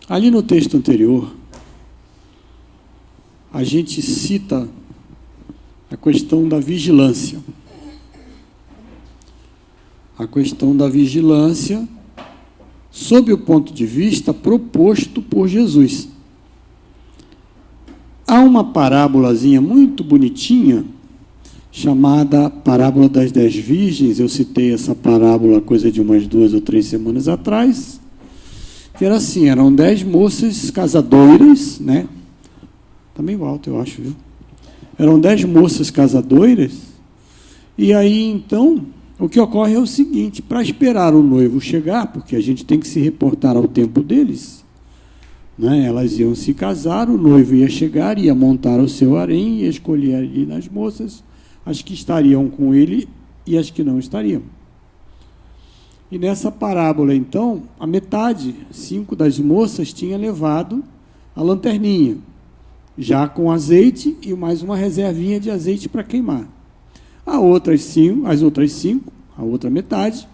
Ali no texto anterior, a gente cita a questão da vigilância. A questão da vigilância sob o ponto de vista proposto por Jesus. Há uma parábolazinha muito bonitinha, chamada Parábola das 10 Virgens. Eu citei essa parábola coisa de umas 2 ou 3 semanas atrás, que era assim, eram 10 moças casadoiras, né? Está meio alto, eu acho, viu? Eram 10 moças casadoiras, e aí, então, o que ocorre é o seguinte: para esperar o noivo chegar, porque a gente tem que se reportar ao tempo deles, né? Elas iam se casar, o noivo ia chegar, ia montar o seu harém, ia escolher ali nas moças as que estariam com ele e as que não estariam. E nessa parábola, então, a metade, 5 das moças, tinha levado a lanterninha, já com azeite e mais uma reservinha de azeite para queimar. As outras 5, a outra metade,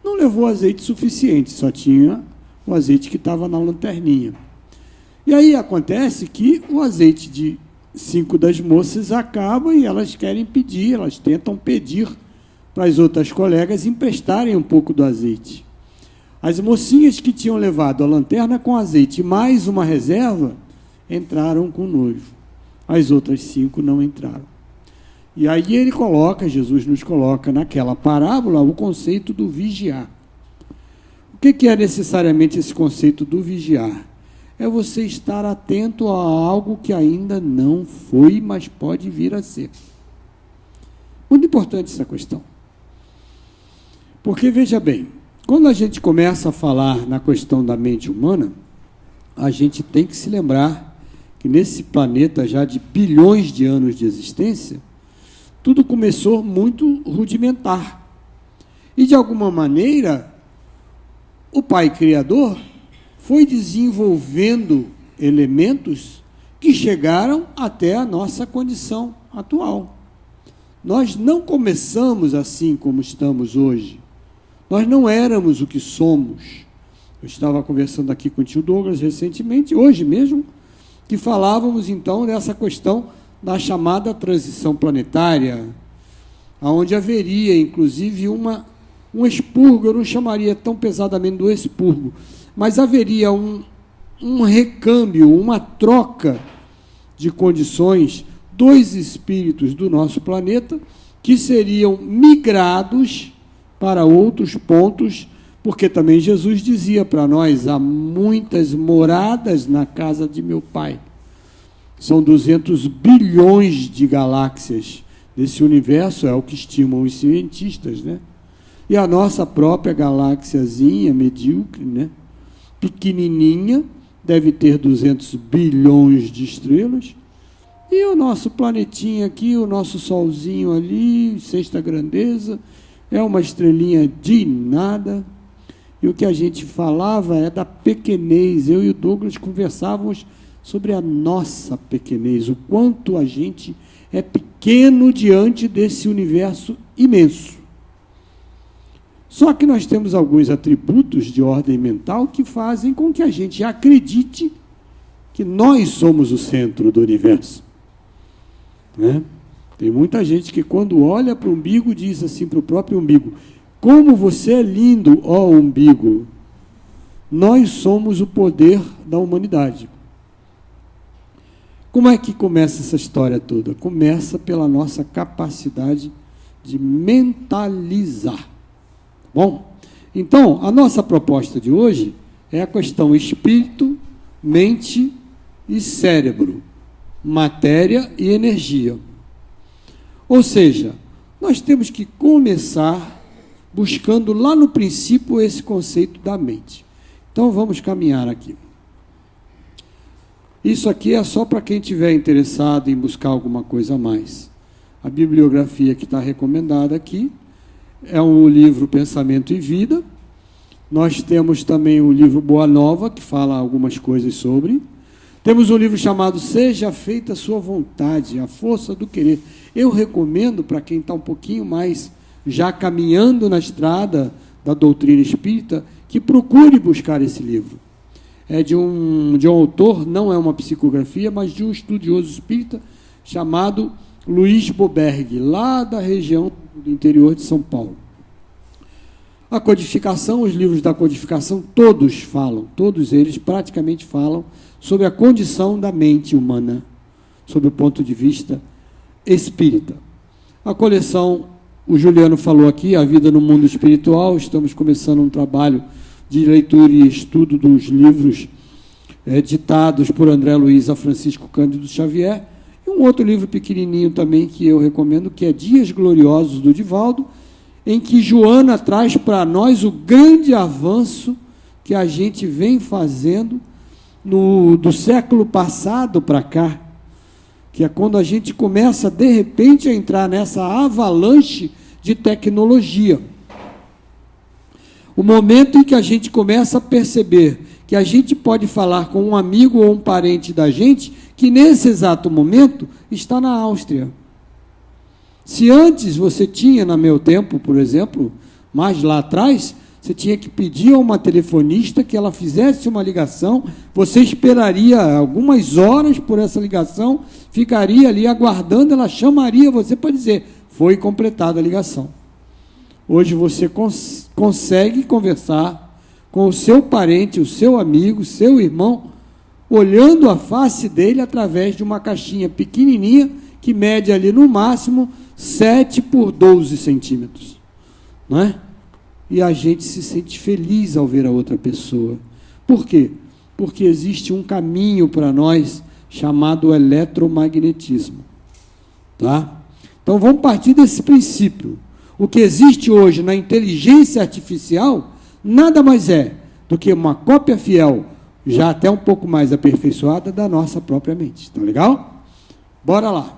não levou azeite suficiente, só tinha o azeite que estava na lanterninha. E aí acontece que o azeite de 5 das moças acaba e elas querem pedir, elas tentam pedir para as outras colegas emprestarem um pouco do azeite. As mocinhas que tinham levado a lanterna com azeite e mais uma reserva entraram com o noivo. As outras 5 não entraram. E aí Jesus nos coloca naquela parábola o conceito do vigiar. O que é necessariamente esse conceito do vigiar? É você estar atento a algo que ainda não foi, mas pode vir a ser. Muito importante essa questão. Porque, veja bem, quando a gente começa a falar na questão da mente humana, a gente tem que se lembrar que nesse planeta já de bilhões de anos de existência, tudo começou muito rudimentar. E, de alguma maneira, o Pai Criador foi desenvolvendo elementos que chegaram até a nossa condição atual. Nós não começamos assim como estamos hoje. Nós não éramos o que somos. Eu estava conversando aqui com o tio Douglas recentemente, hoje mesmo, que falávamos então dessa questão da chamada transição planetária, onde haveria inclusive um expurgo. Eu não chamaria tão pesadamente do expurgo, mas haveria um recâmbio, uma troca de condições dos espíritos do nosso planeta que seriam migrados para outros pontos, porque também Jesus dizia para nós: há muitas moradas na casa de meu Pai. São 200 bilhões de galáxias desse universo, é o que estimam os cientistas, né? E a nossa própria galáxiazinha medíocre, né? Pequenininha, deve ter 200 bilhões de estrelas. E o nosso planetinha aqui, o nosso solzinho ali, sexta grandeza, é uma estrelinha de nada. E o que a gente falava é da pequenez. Eu e o Douglas conversávamos sobre a nossa pequenez, o quanto a gente é pequeno diante desse universo imenso. Só que nós temos alguns atributos de ordem mental que fazem com que a gente acredite que nós somos o centro do universo, né? Tem muita gente que, quando olha para o umbigo, diz assim para o próprio umbigo: como você é lindo, ó umbigo! Nós somos o poder da humanidade. Como é que começa essa história toda? Começa pela nossa capacidade de mentalizar. Bom, então, a nossa proposta de hoje é a questão espírito, mente e cérebro, matéria e energia. Ou seja, nós temos que começar buscando lá no princípio esse conceito da mente. Então, vamos caminhar aqui. Isso aqui é só para quem estiver interessado em buscar alguma coisa a mais. A bibliografia que está recomendada aqui é o livro Pensamento e Vida. Nós temos também o livro Boa Nova, que fala algumas coisas sobre. Temos um livro chamado Seja Feita a Sua Vontade, a Força do Querer. Eu recomendo para quem está um pouquinho mais já caminhando na estrada da doutrina espírita, que procure buscar esse livro. é de um autor, não é uma psicografia, mas de um estudioso espírita chamado Luiz Boberg, lá da região do interior de São Paulo. A codificação, os livros da codificação, todos eles praticamente falam sobre a condição da mente humana, sob o ponto de vista espírita. A coleção, o Juliano falou aqui, A Vida no Mundo Espiritual, estamos começando um trabalho de leitura e estudo dos livros ditados por André Luiz a Francisco Cândido Xavier, e um outro livro pequenininho também que eu recomendo, que é Dias Gloriosos, do Divaldo, em que Joana traz para nós o grande avanço que a gente vem fazendo do século passado para cá, que é quando a gente começa, de repente, a entrar nessa avalanche de tecnologia. O momento em que a gente começa a perceber que a gente pode falar com um amigo ou um parente da gente, que nesse exato momento está na Áustria. Se antes você tinha, no meu tempo, por exemplo, mais lá atrás, você tinha que pedir a uma telefonista que ela fizesse uma ligação, você esperaria algumas horas por essa ligação, ficaria ali aguardando, ela chamaria você para dizer, foi completada a ligação. Hoje você consegue conversar com o seu parente, o seu amigo, o seu irmão, olhando a face dele através de uma caixinha pequenininha, que mede ali no máximo 7 por 12 centímetros, não é? E a gente se sente feliz ao ver a outra pessoa. Por quê? Porque existe um caminho para nós chamado eletromagnetismo, tá? Então vamos partir desse princípio. O que existe hoje na inteligência artificial nada mais é do que uma cópia fiel, já até um pouco mais aperfeiçoada, da nossa própria mente. Tá legal? Bora lá.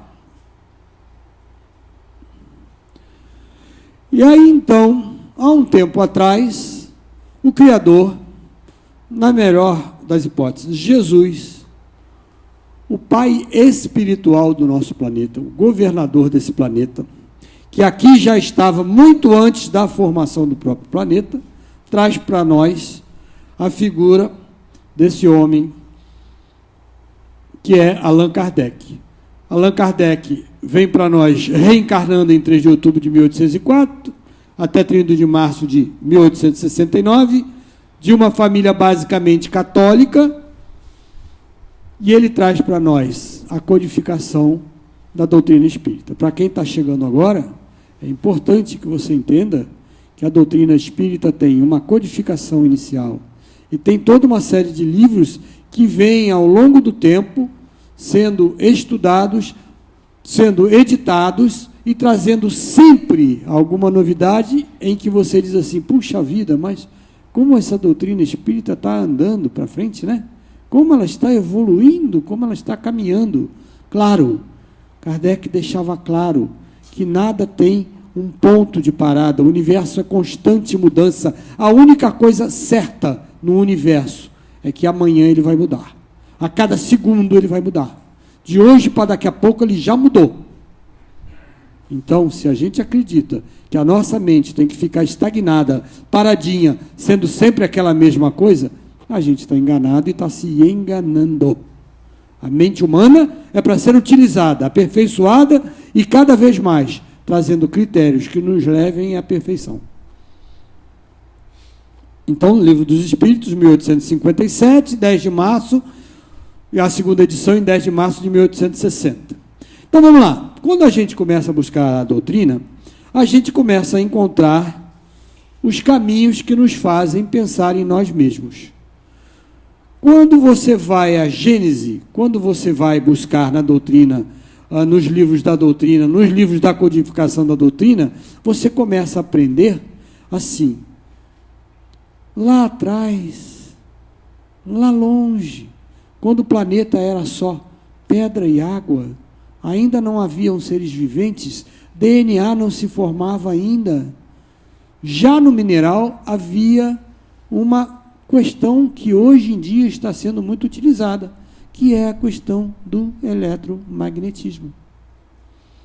E aí, então, há um tempo atrás, o Criador, na melhor das hipóteses, Jesus, o Pai espiritual do nosso planeta, o governador desse planeta, que aqui já estava muito antes da formação do próprio planeta, traz para nós a figura desse homem, que é Allan Kardec. Allan Kardec vem para nós reencarnando em 3 de outubro de 1804, até 30 de março de 1869, de uma família basicamente católica, e ele traz para nós a codificação da doutrina espírita. Para quem está chegando agora, é importante que você entenda que a doutrina espírita tem uma codificação inicial e tem toda uma série de livros que vêm ao longo do tempo sendo estudados, sendo editados e trazendo sempre alguma novidade em que você diz assim, puxa vida, mas como essa doutrina espírita está andando para frente, né? Como ela está evoluindo, como ela está caminhando. Claro, Kardec deixava claro que nada tem um ponto de parada, o universo é constante mudança. A única coisa certa no universo é que amanhã ele vai mudar. A cada segundo ele vai mudar. De hoje para daqui a pouco ele já mudou. Então, se a gente acredita que a nossa mente tem que ficar estagnada, paradinha, sendo sempre aquela mesma coisa, a gente está enganado e está se enganando. A mente humana é para ser utilizada, aperfeiçoada e cada vez mais trazendo critérios que nos levem à perfeição. Então, Livro dos Espíritos, 1857, 10 de março, e a segunda edição em 10 de março de 1860. Então, vamos lá. Quando a gente começa a buscar a doutrina, a gente começa a encontrar os caminhos que nos fazem pensar em nós mesmos. Quando você vai à Gênese, quando você vai buscar na doutrina, nos livros da doutrina, nos livros da codificação da doutrina, você começa a aprender assim. Lá atrás, lá longe, quando o planeta era só pedra e água, ainda não haviam seres viventes, DNA não se formava ainda. Já no mineral havia uma questão que hoje em dia está sendo muito utilizada, que é a questão do eletromagnetismo.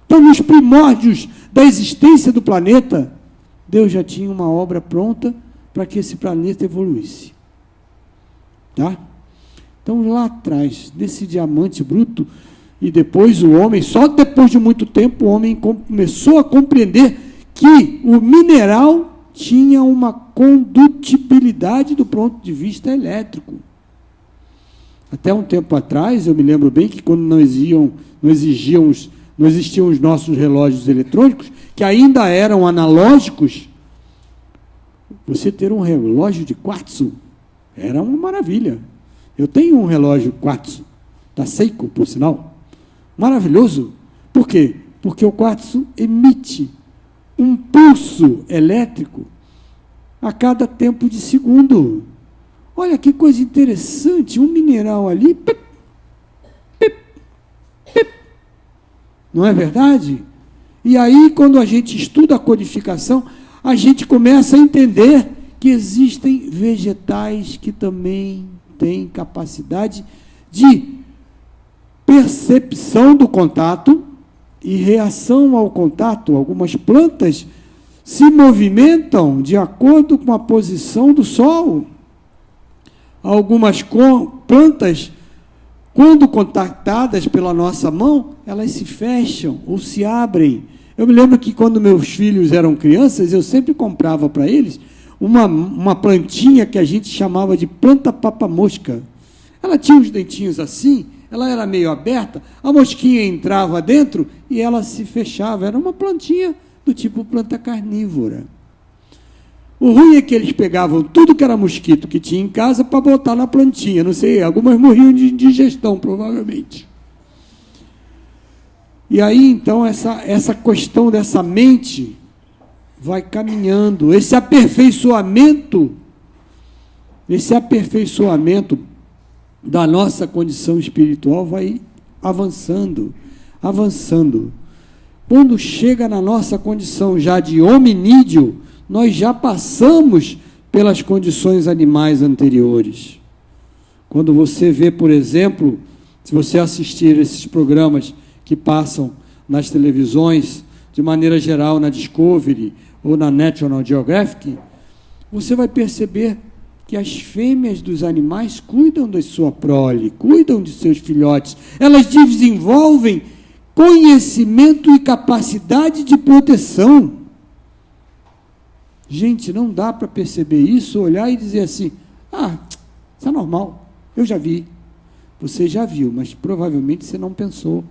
Então, nos primórdios da existência do planeta, Deus já tinha uma obra pronta para que esse planeta evoluísse. Tá? Então, lá atrás, desse diamante bruto, e depois o homem, só depois de muito tempo, o homem começou a compreender que o mineral tinha uma condutibilidade do ponto de vista elétrico. Até um tempo atrás, eu me lembro bem que quando não existiam os nossos relógios eletrônicos, que ainda eram analógicos, você ter um relógio de quartzo era uma maravilha. Eu tenho um relógio quartzo, da Seiko, por sinal, maravilhoso. Por quê? Porque o quartzo emite um pulso elétrico a cada tempo de segundo. Olha que coisa interessante, um mineral ali, pip, pip, pip. Não é verdade? E aí, quando a gente estuda a codificação, a gente começa a entender que existem vegetais que também têm capacidade de percepção do contato e reação ao contato. Algumas plantas se movimentam de acordo com a posição do sol. Algumas plantas, quando contactadas pela nossa mão, elas se fecham ou se abrem. Eu me lembro que quando meus filhos eram crianças, eu sempre comprava para eles uma plantinha que a gente chamava de planta papa-mosca. Ela tinha os dentinhos assim, ela era meio aberta, a mosquinha entrava dentro e ela se fechava. Era uma plantinha do tipo planta carnívora. O ruim é que eles pegavam tudo que era mosquito que tinha em casa para botar na plantinha. Não sei, algumas morriam de indigestão, provavelmente. E aí, então, essa questão dessa mente vai caminhando. Esse aperfeiçoamento da nossa condição espiritual vai avançando. Quando chega na nossa condição já de hominídeo, nós já passamos pelas condições animais anteriores. Quando você vê, por exemplo, se você assistir esses programas que passam nas televisões, de maneira geral na Discovery ou na National Geographic, você vai perceber que as fêmeas dos animais cuidam da sua prole, cuidam de seus filhotes, elas desenvolvem conhecimento e capacidade de proteção. Gente, não dá para perceber isso, olhar e dizer assim, isso é normal, eu já vi. Você já viu, mas provavelmente você não pensou.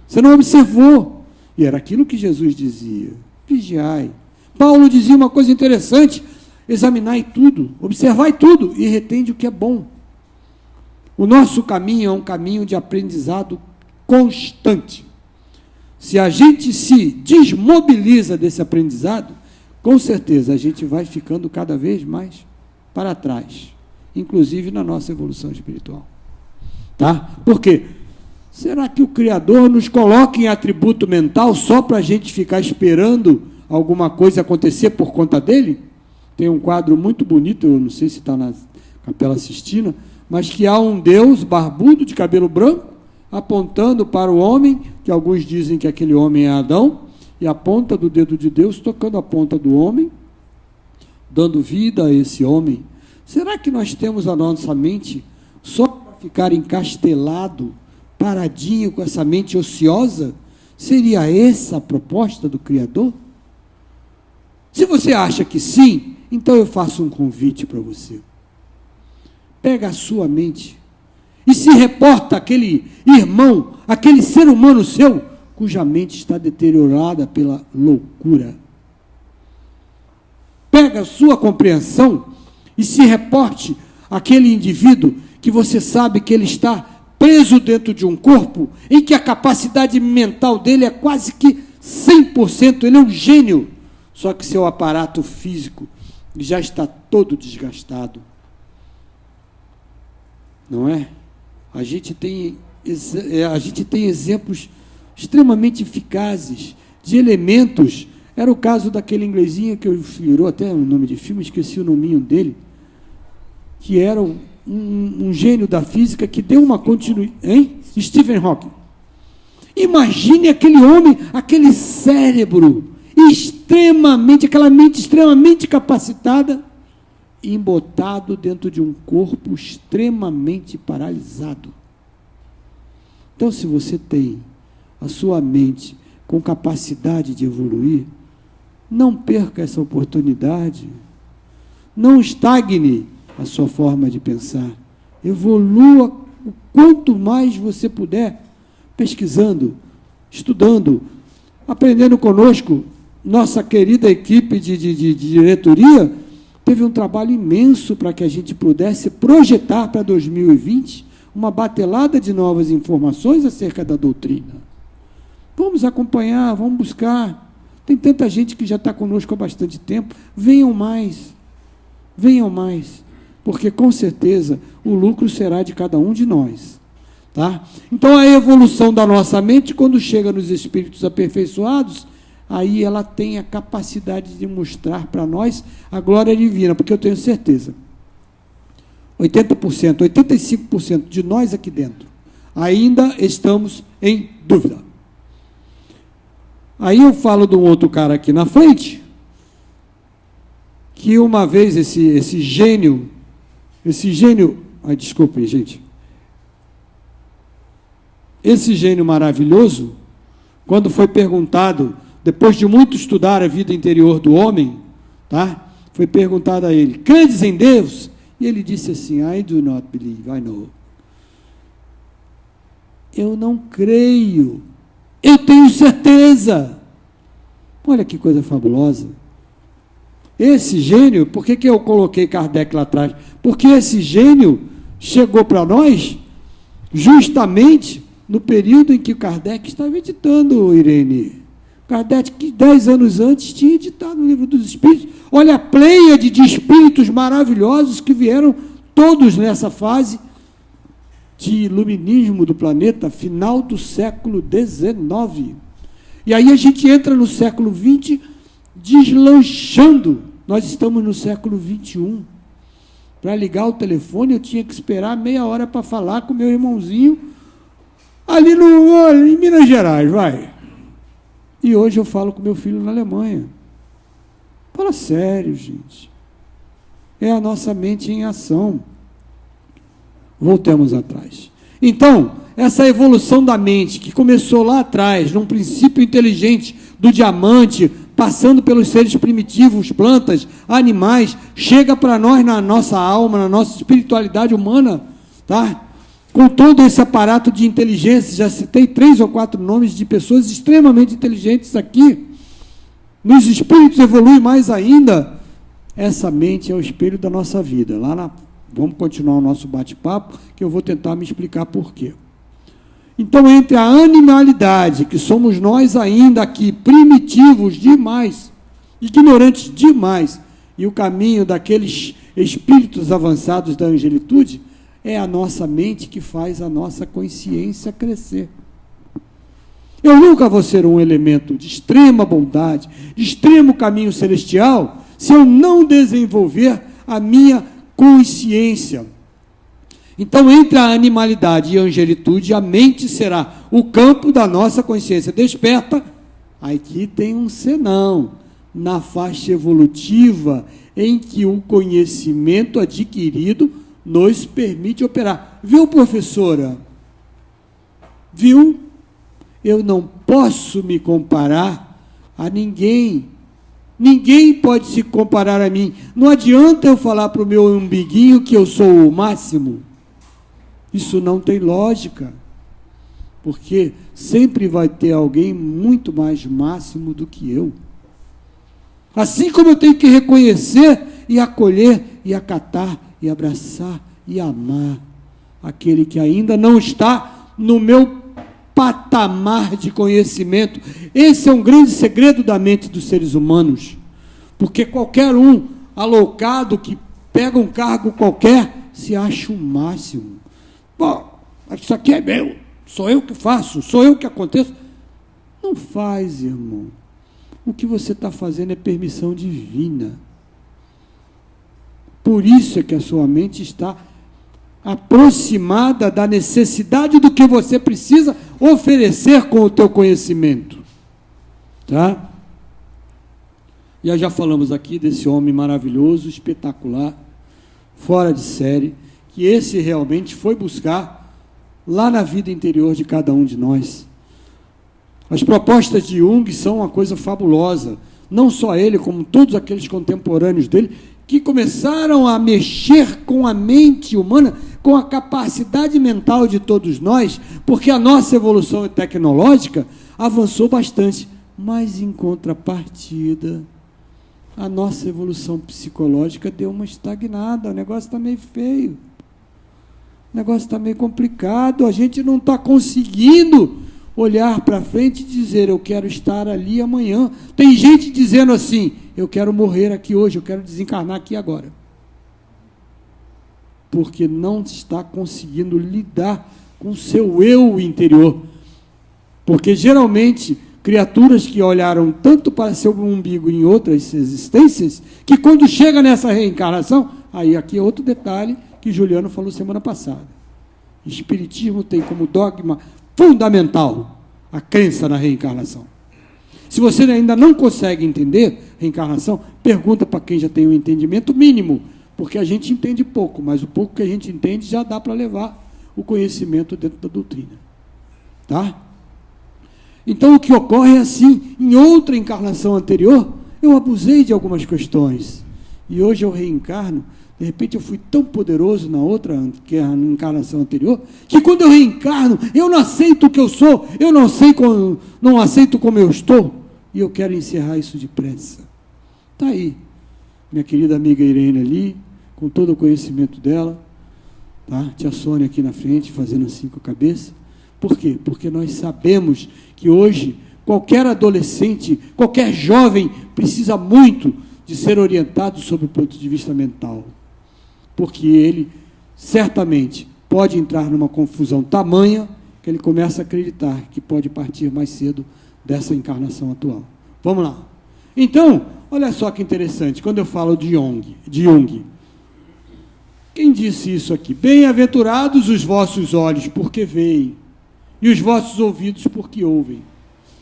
Você não observou. E era aquilo que Jesus dizia, vigiai. Paulo dizia uma coisa interessante, examinai tudo, observai tudo e retende o que é bom. O nosso caminho é um caminho de aprendizado constante. Se a gente se desmobiliza desse aprendizado, com certeza a gente vai ficando cada vez mais para trás, inclusive na nossa evolução espiritual. Tá? Por quê? Será que o Criador nos coloca em atributo mental só para a gente ficar esperando alguma coisa acontecer por conta dele? Tem um quadro muito bonito, eu não sei se está na Capela Sistina, mas que há um Deus barbudo de cabelo branco apontando para o homem, que alguns dizem que aquele homem é Adão, e a ponta do dedo de Deus tocando a ponta do homem, dando vida a esse homem. Será que nós temos a nossa mente só para ficar encastelado, paradinho com essa mente ociosa? Seria essa a proposta do Criador? Se você acha que sim, então eu faço um convite para você. Pega a sua mente e se reporta àquele irmão, aquele ser humano seu, cuja mente está deteriorada pela loucura. Pega a sua compreensão e se reporte àquele indivíduo que você sabe que ele está preso dentro de um corpo em que a capacidade mental dele é quase que 100%, ele é um gênio, só que seu aparato físico já está todo desgastado. Não é? A gente tem exemplos extremamente eficazes de elementos. Era o caso daquele inglesinho que virou até um nome de filme, esqueci o nominho dele, que era um gênio da física que deu uma continuidade, Stephen Hawking. Imagine aquele homem, aquele cérebro extremamente, aquela mente extremamente capacitada, embotado dentro de um corpo extremamente paralisado. Então, se você tem a sua mente com capacidade de evoluir, não perca essa oportunidade. Não estagne a sua forma de pensar. Evolua o quanto mais você puder, pesquisando, estudando, aprendendo conosco. Nossa querida equipe de diretoria teve um trabalho imenso para que a gente pudesse projetar para 2020 uma batelada de novas informações acerca da doutrina. Vamos acompanhar, vamos buscar. Tem tanta gente que já está conosco há bastante tempo. Venham mais, porque com certeza o lucro será de cada um de nós. Tá? Então a evolução da nossa mente, quando chega nos espíritos aperfeiçoados, aí ela tem a capacidade de mostrar para nós a glória divina, porque eu tenho certeza, 80%, 85% de nós aqui dentro, ainda estamos em dúvida. Aí eu falo de um outro cara aqui na frente, que uma vez esse gênio, desculpem, gente, esse gênio maravilhoso, quando foi perguntado, depois de muito estudar a vida interior do homem, tá? Foi perguntado a ele, credes em Deus? E ele disse assim, I do not believe, I know. Eu não creio, eu tenho certeza. Olha que coisa fabulosa. Esse gênio, por que eu coloquei Kardec lá atrás? Porque esse gênio chegou para nós justamente no período em que Kardec estava editando, Irene. Kardec, que 10 anos antes, tinha editado o Livro dos Espíritos. Olha a pleiade de espíritos maravilhosos que vieram todos nessa fase de iluminismo do planeta, final do século XIX. E aí a gente entra no século XX deslanchando. Nós estamos no século XXI. Para ligar o telefone, eu tinha que esperar meia hora para falar com meu irmãozinho ali em Minas Gerais, vai. E hoje eu falo com meu filho na Alemanha. Fala sério, gente. É a nossa mente em ação. Voltemos atrás. Então, essa evolução da mente, que começou lá atrás, num princípio inteligente do diamante, passando pelos seres primitivos, plantas, animais, chega para nós na nossa alma, na nossa espiritualidade humana, tá? Com todo esse aparato de inteligência, já citei 3 ou 4 nomes de pessoas extremamente inteligentes aqui. Nos espíritos evolui mais ainda. Essa mente é o espelho da nossa vida. Vamos continuar o nosso bate-papo, que eu vou tentar me explicar por quê. Então, entre a animalidade, que somos nós ainda aqui, primitivos demais, ignorantes demais, e o caminho daqueles espíritos avançados da angelitude, é a nossa mente que faz a nossa consciência crescer. Eu nunca vou ser um elemento de extrema bondade, de extremo caminho celestial, se eu não desenvolver a minha consciência. Então, entre a animalidade e a angelitude, a mente será o campo da nossa consciência desperta. Aqui tem um senão, na faixa evolutiva, em que o conhecimento adquirido nos permite operar. Viu, professora? Viu? Eu não posso me comparar a ninguém. Ninguém pode se comparar a mim. Não adianta eu falar para o meu umbiguinho que eu sou o máximo. Isso não tem lógica. Porque sempre vai ter alguém muito mais máximo do que eu. Assim como eu tenho que reconhecer e acolher e acatar e abraçar e amar aquele que ainda não está no meu patamar de conhecimento. Esse é um grande segredo da mente dos seres humanos, porque qualquer um alocado que pega um cargo qualquer se acha o máximo. Bom, isso aqui é meu, sou eu que faço, sou eu que aconteço. Não faz, irmão. O que você está fazendo é permissão divina. Por isso é que a sua mente está aproximada da necessidade do que você precisa oferecer com o teu conhecimento. Tá? E já falamos aqui desse homem maravilhoso, espetacular, fora de série, que esse realmente foi buscar lá na vida interior de cada um de nós. As propostas de Jung são uma coisa fabulosa, não só ele, como todos aqueles contemporâneos dele, que começaram a mexer com a mente humana, com a capacidade mental de todos nós, porque a nossa evolução tecnológica avançou bastante, mas em contrapartida, a nossa evolução psicológica deu uma estagnada, o negócio está meio feio, o negócio está meio complicado, a gente não está conseguindo olhar para frente e dizer, eu quero estar ali amanhã. Tem gente dizendo assim, eu quero morrer aqui hoje, eu quero desencarnar aqui agora. Porque não está conseguindo lidar com o seu eu interior. Porque, geralmente, criaturas que olharam tanto para seu umbigo em outras existências, que quando chega nessa reencarnação, aí aqui é outro detalhe que Juliano falou semana passada. O Espiritismo tem como dogma fundamental a crença na reencarnação. Se você ainda não consegue entender reencarnação, pergunta para quem já tem um entendimento mínimo, porque a gente entende pouco, mas o pouco que a gente entende já dá para levar o conhecimento dentro da doutrina. Tá? Então, o que ocorre é assim, em outra encarnação anterior, eu abusei de algumas questões, e hoje eu reencarno. De repente eu fui tão poderoso na outra encarnação anterior, que quando eu reencarno, eu não aceito o que eu sou, eu não aceito como eu estou, e eu quero encerrar isso depressa. Está aí, minha querida amiga Irene ali, com todo o conhecimento dela, tá? Tia Sônia aqui na frente, fazendo assim com a cabeça. Por quê? Porque nós sabemos que hoje, qualquer adolescente, qualquer jovem, precisa muito de ser orientado sob o ponto de vista mental. Porque ele, certamente, pode entrar numa confusão tamanha que ele começa a acreditar que pode partir mais cedo dessa encarnação atual. Vamos lá. Então, olha só que interessante, quando eu falo de Jung, quem disse isso aqui? Bem-aventurados os vossos olhos, porque veem, e os vossos ouvidos, porque ouvem.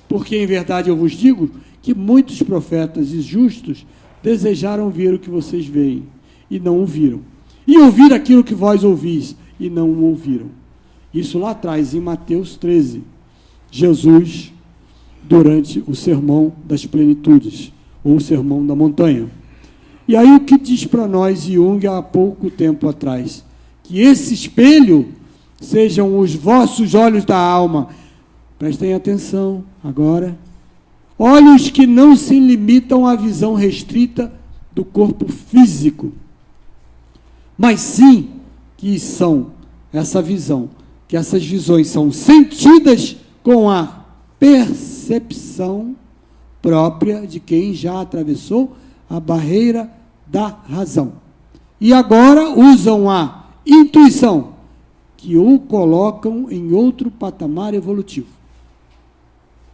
Porque, em verdade, eu vos digo que muitos profetas e justos desejaram ver o que vocês veem, e não o viram. E ouvir aquilo que vós ouvis, e não o ouviram. Isso lá atrás, em Mateus 13, Jesus, durante o sermão das plenitudes, ou o sermão da montanha. E aí o que diz para nós Jung há pouco tempo atrás? Que esse espelho sejam os vossos olhos da alma. Prestem atenção agora. Olhos que não se limitam à visão restrita do corpo físico, mas sim que são essa visão, que essas visões são sentidas com a percepção própria de quem já atravessou a barreira da razão. E agora usam a intuição, que o colocam em outro patamar evolutivo.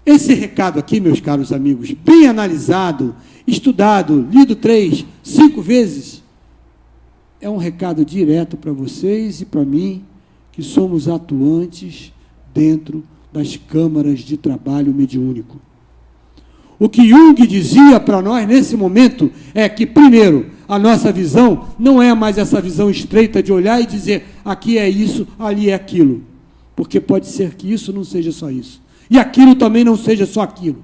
Esse recado aqui, meus caros amigos, bem analisado, estudado, lido 3, 5 vezes, é um recado direto para vocês e para mim, que somos atuantes dentro das câmaras de trabalho mediúnico. O que Jung dizia para nós nesse momento é que, primeiro, a nossa visão não é mais essa visão estreita de olhar e dizer aqui é isso, ali é aquilo. Porque pode ser que isso não seja só isso. E aquilo também não seja só aquilo.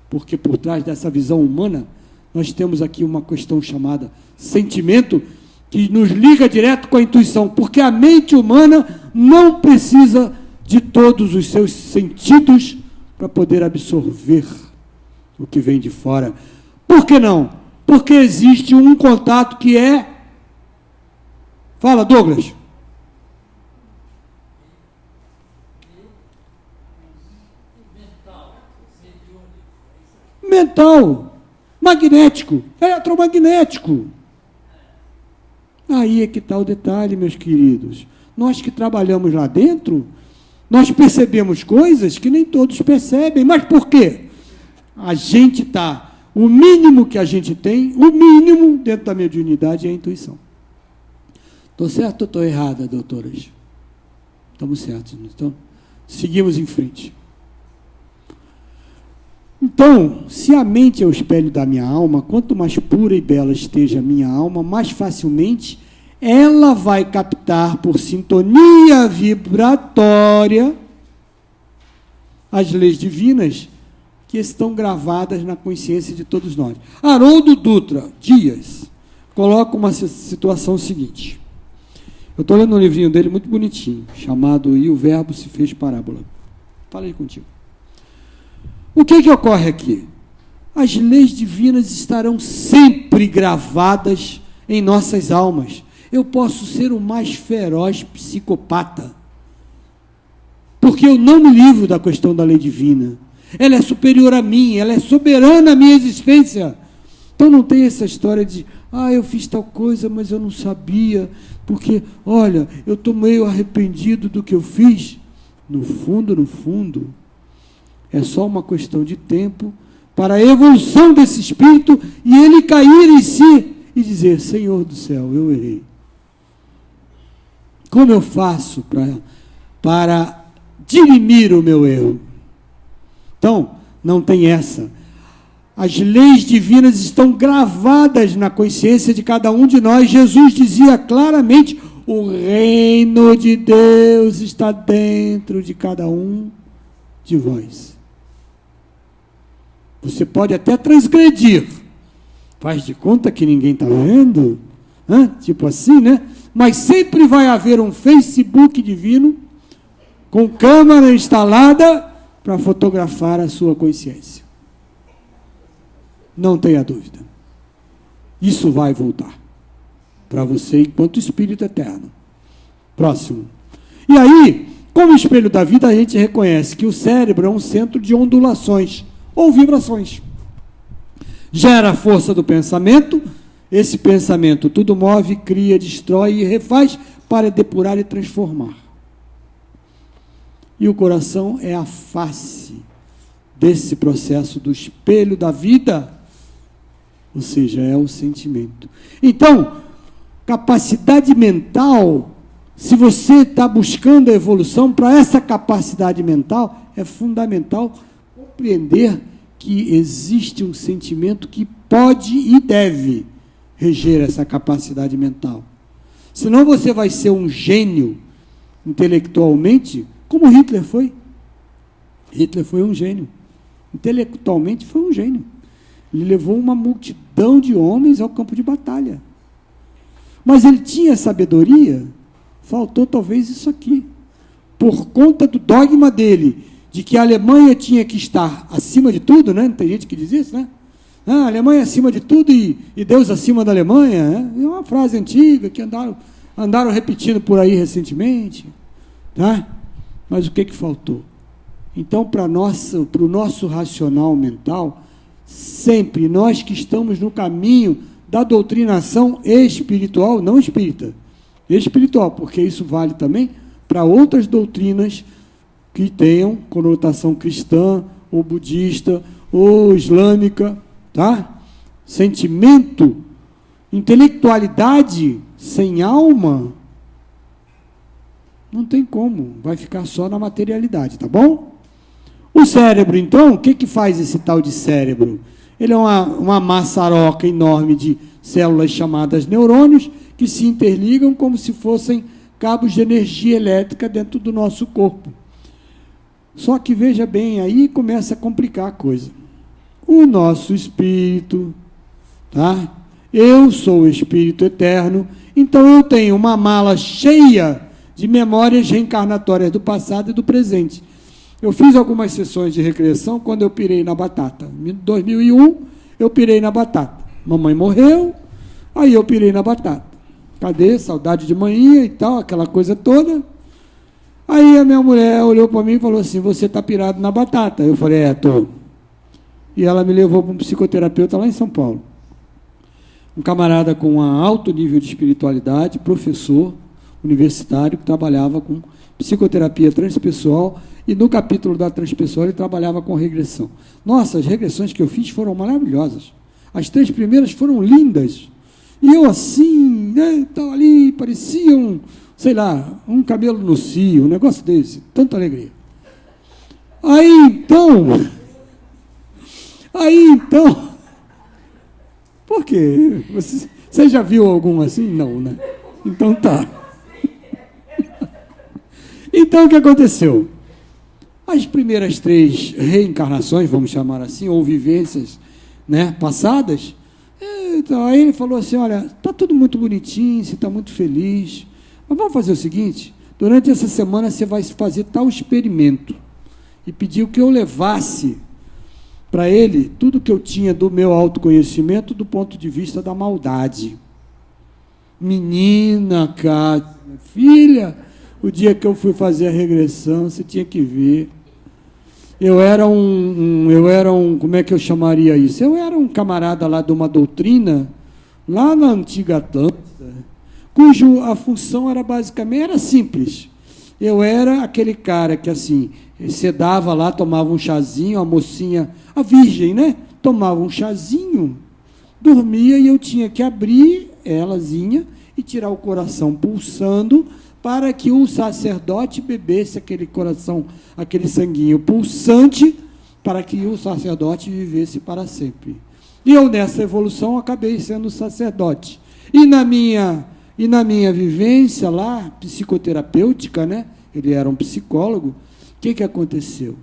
Porque por trás dessa visão humana, nós temos aqui uma questão chamada sentimento, que nos liga direto com a intuição, porque a mente humana não precisa de todos os seus sentidos para poder absorver o que vem de fora. Por que não? Porque existe um contato que é... Fala, Douglas. Mental, magnético, eletromagnético. Aí é que está o detalhe, meus queridos. Nós que trabalhamos lá dentro, nós percebemos coisas que nem todos percebem. Mas por quê? A gente está, o mínimo que a gente tem, o mínimo dentro da mediunidade é a intuição. Estou certo ou estou errada, doutoras? Estamos certos, então seguimos em frente. Então, se a mente é o espelho da minha alma, quanto mais pura e bela esteja a minha alma, mais facilmente ela vai captar por sintonia vibratória as leis divinas que estão gravadas na consciência de todos nós. Haroldo Dutra Dias coloca uma situação seguinte. Eu estou lendo um livrinho dele muito bonitinho, chamado E o Verbo se fez parábola. Falei contigo. O que ocorre aqui? As leis divinas estarão sempre gravadas em nossas almas. Eu posso ser o mais feroz psicopata, porque eu não me livro da questão da lei divina. Ela é superior a mim, ela é soberana à minha existência. Então não tem essa história de, eu fiz tal coisa, mas eu não sabia, porque, olha, eu estou meio arrependido do que eu fiz. No fundo, é só uma questão de tempo para a evolução desse espírito e ele cair em si e dizer, Senhor do céu, eu errei. Como eu faço para dirimir o meu erro? Então, não tem essa. As leis divinas estão gravadas na consciência de cada um de nós. Jesus dizia claramente, o reino de Deus está dentro de cada um de vós. Você pode até transgredir, faz de conta que ninguém está vendo, tipo assim, né? Mas sempre vai haver um Facebook divino com câmera instalada para fotografar a sua consciência. Não tenha dúvida. Isso vai voltar para você enquanto espírito eterno. Próximo. E aí, como espelho da vida, a gente reconhece que o cérebro é um centro de ondulações ou vibrações. Gera a força do pensamento, esse pensamento tudo move, cria, destrói e refaz para depurar e transformar. E o coração é a face desse processo do espelho da vida, ou seja, é o sentimento. Então, capacidade mental, se você está buscando a evolução, para essa capacidade mental, é fundamental compreender que existe um sentimento que pode e deve reger essa capacidade mental. Senão você vai ser um gênio intelectualmente, como Hitler foi. Hitler foi um gênio. Intelectualmente foi um gênio. Ele levou uma multidão de homens ao campo de batalha. Mas ele tinha sabedoria? Faltou talvez isso aqui. Por conta do dogma dele, de que a Alemanha tinha que estar acima de tudo, né? Tem gente que diz isso, né? A Alemanha acima de tudo e Deus acima da Alemanha. Né? É uma frase antiga que andaram repetindo por aí recentemente. Tá? Mas o que faltou? Então, para o nosso racional mental, sempre nós que estamos no caminho da doutrinação espiritual, não espírita, espiritual, porque isso vale também para outras doutrinas que tenham conotação cristã, ou budista, ou islâmica, tá? Sentimento, intelectualidade sem alma, não tem como, vai ficar só na materialidade, tá bom? O cérebro, então, o que faz esse tal de cérebro? Ele é uma maçaroca enorme de células chamadas neurônios, que se interligam como se fossem cabos de energia elétrica dentro do nosso corpo. Só que, veja bem, aí começa a complicar a coisa. O nosso espírito, tá? Eu sou o espírito eterno, então eu tenho uma mala cheia de memórias reencarnatórias do passado e do presente. Eu fiz algumas sessões de regressão quando eu pirei na batata. Em 2001, eu pirei na batata. Mamãe morreu, aí eu pirei na batata. Cadê? Saudade de manhã e tal, aquela coisa toda. Aí a minha mulher olhou para mim e falou assim, você está pirado na batata. Eu falei, estou. E ela me levou para um psicoterapeuta lá em São Paulo. Um camarada com um alto nível de espiritualidade, professor universitário, que trabalhava com psicoterapia transpessoal, e no capítulo da transpessoal ele trabalhava com regressão. Nossa, as regressões que eu fiz foram maravilhosas. As 3 primeiras foram lindas. E eu assim, né, estava ali, parecia sei lá, um cabelo no cio, um negócio desse, tanta alegria. Aí, então, Aí, então, por quê? Você já viu algum assim? Não, né? Então tá. Então, o que aconteceu? As primeiras 3 reencarnações, vamos chamar assim, ou vivências, né, passadas, então, aí ele falou assim, olha, está tudo muito bonitinho, você está muito feliz, mas vamos fazer o seguinte, durante essa semana você vai fazer tal experimento, e pediu que eu levasse para ele tudo que eu tinha do meu autoconhecimento do ponto de vista da maldade. Menina, Cátia, filha, o dia que eu fui fazer a regressão, você tinha que ver. Eu era um, como é que eu chamaria isso? Eu era um camarada lá de uma doutrina, lá na antiga Atlântida, cujo a função era basicamente, era simples. Eu era aquele cara que, assim, sedava lá, tomava um chazinho, a mocinha, a virgem, né? Tomava um chazinho, dormia e eu tinha que abrir elazinha e tirar o coração pulsando para que o sacerdote bebesse aquele coração, aquele sanguinho pulsante, para que o sacerdote vivesse para sempre. E eu, nessa evolução, acabei sendo sacerdote. E na minha vivência lá, psicoterapêutica, né? Ele era um psicólogo. O que aconteceu?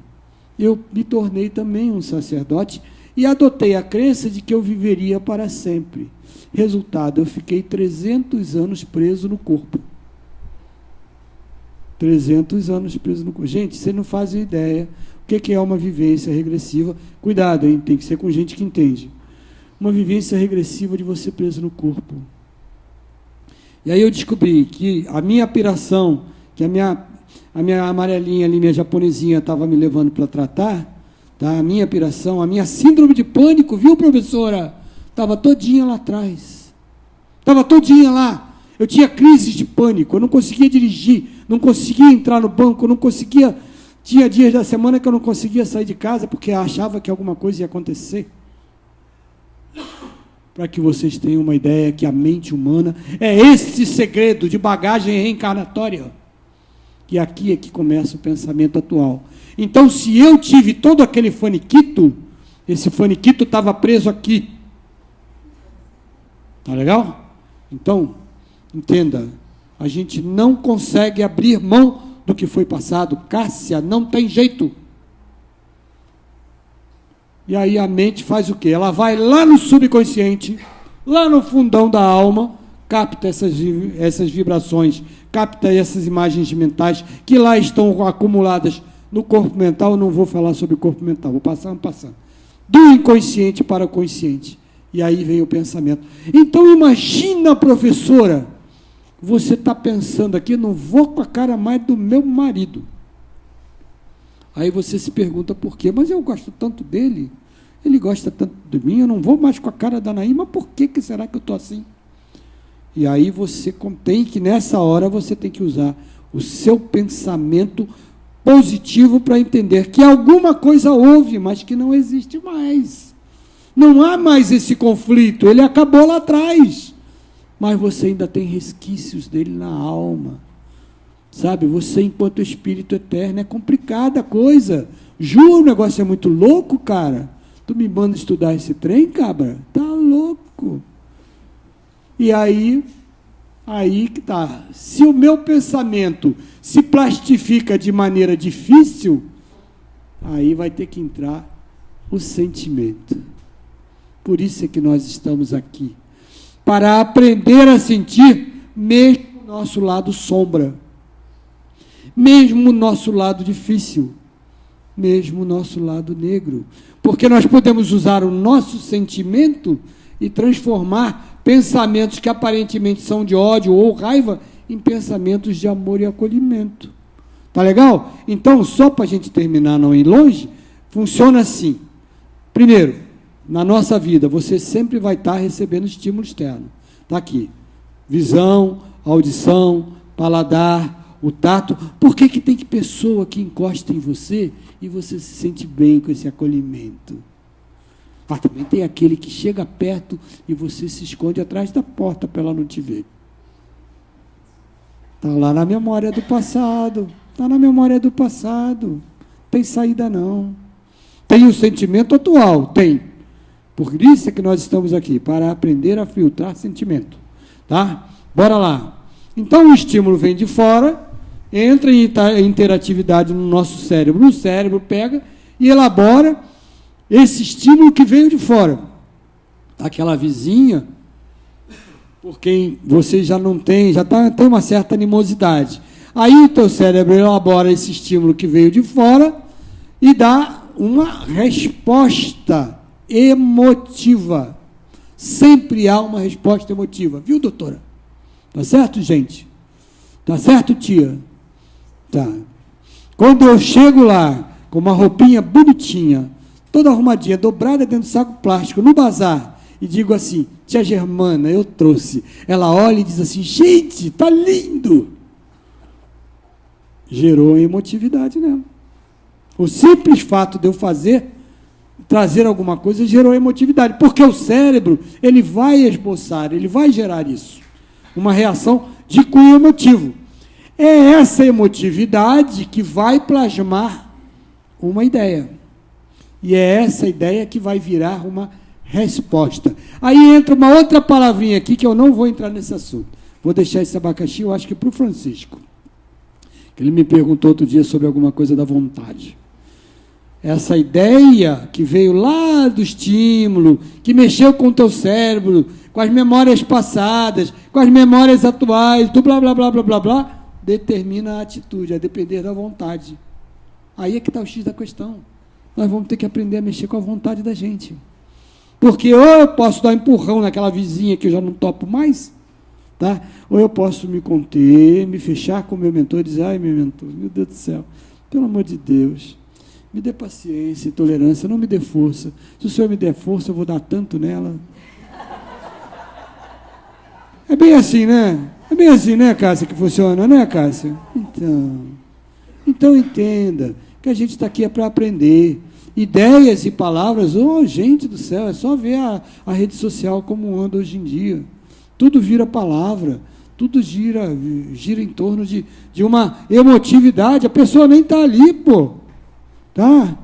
Eu me tornei também um sacerdote e adotei a crença de que eu viveria para sempre. Resultado, eu fiquei 300 anos preso no corpo. 300 anos preso no corpo. Gente, vocês não fazem ideia o que é uma vivência regressiva. Cuidado, hein? Tem que ser com gente que entende. Uma vivência regressiva de você preso no corpo. E aí eu descobri que a minha piração, que a minha amarelinha ali, minha japonesinha, estava me levando para tratar, tá? A minha piração, a minha síndrome de pânico, viu, professora? Estava todinha lá atrás. Estava todinha lá. Eu tinha crises de pânico, eu não conseguia dirigir, não conseguia entrar no banco, não conseguia... Tinha dias da semana que eu não conseguia sair de casa porque achava que alguma coisa ia acontecer. Para que vocês tenham uma ideia que a mente humana é esse segredo de bagagem reencarnatória. E aqui é que começa o pensamento atual. Então, se eu tive todo aquele faniquito, esse faniquito estava preso aqui. Tá legal? Então, entenda, a gente não consegue abrir mão do que foi passado. Cássia, não tem jeito. E aí a mente faz o quê? Ela vai lá no subconsciente, lá no fundão da alma, capta essas vibrações, capta essas imagens mentais que lá estão acumuladas no corpo mental. Eu não vou falar sobre o corpo mental, vou passando. Do inconsciente para o consciente. E aí vem o pensamento. Então imagina, professora, você está pensando aqui, não vou com a cara mais do meu marido. Aí você se pergunta por quê? Mas eu gosto tanto dele, ele gosta tanto de mim, eu não vou mais com a cara da Naíma, por que será que eu estou assim? E aí você tem que, nessa hora, você tem que usar o seu pensamento positivo para entender que alguma coisa houve, mas que não existe mais. Não há mais esse conflito, ele acabou lá atrás. Mas você ainda tem resquícios dele na alma. Sabe, você enquanto espírito eterno, é complicada a coisa. Juro, o negócio é muito louco, cara. Tu me manda estudar esse trem, cabra? Tá louco. E aí que tá. Se o meu pensamento se plastifica de maneira difícil, aí vai ter que entrar o sentimento. Por isso é que nós estamos aqui. Para aprender a sentir mesmo o nosso lado sombra. Mesmo o nosso lado difícil, mesmo o nosso lado negro, porque nós podemos usar o nosso sentimento e transformar pensamentos que aparentemente são de ódio ou raiva em pensamentos de amor e acolhimento. Tá legal? Então, só para a gente terminar, não ir longe, funciona assim. Primeiro, na nossa vida, você sempre vai estar recebendo estímulo externo. Está aqui, visão, audição, paladar, o tato. Por que tem que pessoa que encosta em você e você se sente bem com esse acolhimento? Mas também tem aquele que chega perto e você se esconde atrás da porta para ela não te ver. Está lá na memória do passado. Está na memória do passado. Tem saída não. Tem o sentimento atual? Tem. Por isso é que nós estamos aqui, para aprender a filtrar sentimento. Tá? Bora lá. Então, o estímulo vem de fora, entra em interatividade no nosso cérebro. O cérebro pega e elabora esse estímulo que veio de fora. Aquela vizinha, por quem você já não tem, tem uma certa animosidade. Aí o teu cérebro elabora esse estímulo que veio de fora e dá uma resposta emotiva. Sempre há uma resposta emotiva. Viu, doutora? Tá certo, gente? Tá certo, tia? Tá. Quando eu chego lá com uma roupinha bonitinha, toda arrumadinha, dobrada dentro do saco plástico, no bazar, e digo assim, tia Germana, eu trouxe. Ela olha e diz assim, gente, tá lindo. Gerou emotividade nela. O simples fato de eu trazer alguma coisa, gerou emotividade, porque o cérebro, ele vai esboçar, ele vai gerar isso, uma reação de cunho emotivo. É essa emotividade que vai plasmar uma ideia, e é essa ideia que vai virar uma resposta. Aí entra uma outra palavrinha aqui, que eu não vou entrar nesse assunto, vou deixar esse abacaxi, eu acho que para o Francisco, que ele me perguntou outro dia sobre alguma coisa da vontade. Essa ideia que veio lá do estímulo, que mexeu com o teu cérebro, com as memórias passadas, com as memórias atuais, blá, blá, blá, blá, blá, blá, determina a atitude, a depender da vontade. Aí é que está o X da questão. Nós vamos ter que aprender a mexer com a vontade da gente. Porque ou eu posso dar um empurrão naquela vizinha que eu já não topo mais, tá? Ou eu posso me conter, me fechar com o meu mentor e dizer, ai, meu mentor, meu Deus do céu, pelo amor de Deus, me dê paciência e tolerância, não me dê força. Se o Senhor me der força, eu vou dar tanto nela. É bem assim, né? É bem assim, né, Cássia, que funciona, né, Cássia? Então entenda que a gente está aqui para aprender. Ideias e palavras, gente do céu, é só ver a rede social como anda hoje em dia. Tudo vira palavra, tudo gira em torno de uma emotividade. A pessoa nem está ali, pô. Tá?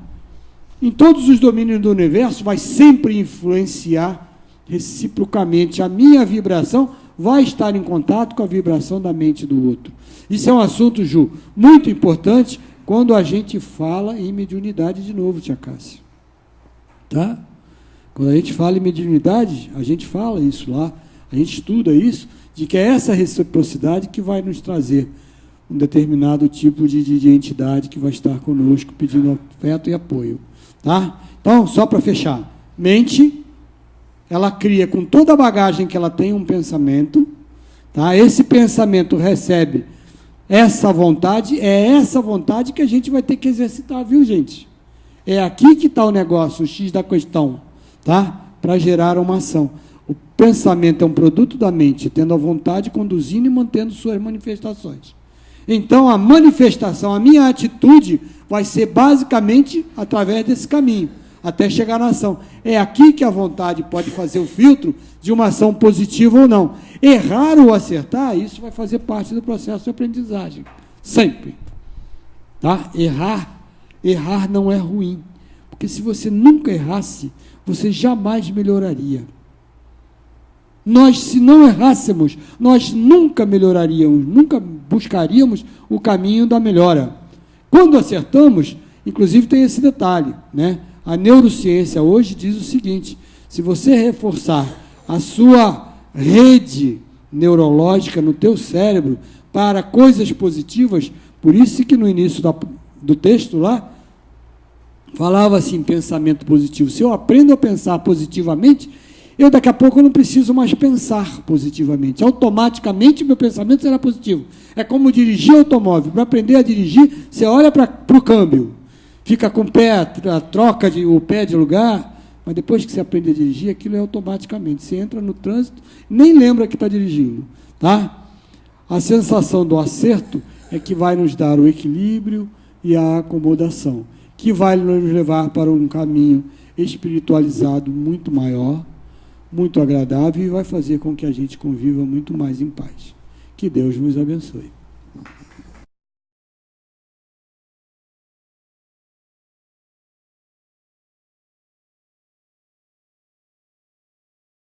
Em todos os domínios do universo vai sempre influenciar reciprocamente. A minha vibração vai estar em contato com a vibração da mente do outro. Isso é um assunto, Ju, muito importante quando a gente fala em mediunidade de novo, tia Cássia. Tá? Quando a gente fala em mediunidade, a gente fala isso lá, a gente estuda isso, de que é essa reciprocidade que vai nos trazer um determinado tipo de entidade que vai estar conosco pedindo afeto e apoio. Tá? Então, só para fechar, mente, ela cria com toda a bagagem que ela tem um pensamento, tá? Esse pensamento recebe essa vontade, é essa vontade que a gente vai ter que exercitar, viu, gente? É aqui que está o negócio, o X da questão, tá? Para gerar uma ação. O pensamento é um produto da mente, tendo a vontade, conduzindo e mantendo suas manifestações. Então, a manifestação, a minha atitude, vai ser basicamente através desse caminho, até chegar na ação. É aqui que a vontade pode fazer o filtro de uma ação positiva ou não. Errar ou acertar, isso vai fazer parte do processo de aprendizagem. Sempre. Tá? Errar não é ruim. Porque se você nunca errasse, você jamais melhoraria. Nós, se não errássemos, nós nunca melhoraríamos, nunca buscaríamos o caminho da melhora. Quando acertamos, inclusive tem esse detalhe, né? A neurociência hoje diz o seguinte, se você reforçar a sua rede neurológica no teu cérebro para coisas positivas, por isso que no início do texto lá, falava assim, pensamento positivo. Se eu aprendo a pensar positivamente, eu daqui a pouco eu não preciso mais pensar positivamente. Automaticamente meu pensamento será positivo. É como dirigir automóvel. Para aprender a dirigir, você olha para o câmbio, fica com o pé, troca o pé de lugar, mas depois que você aprende a dirigir, aquilo é automaticamente. Você entra no trânsito, nem lembra que está dirigindo. Tá? A sensação do acerto é que vai nos dar o equilíbrio e a acomodação, que vai nos levar para um caminho espiritualizado muito maior, muito agradável e vai fazer com que a gente conviva muito mais em paz. Que Deus nos abençoe.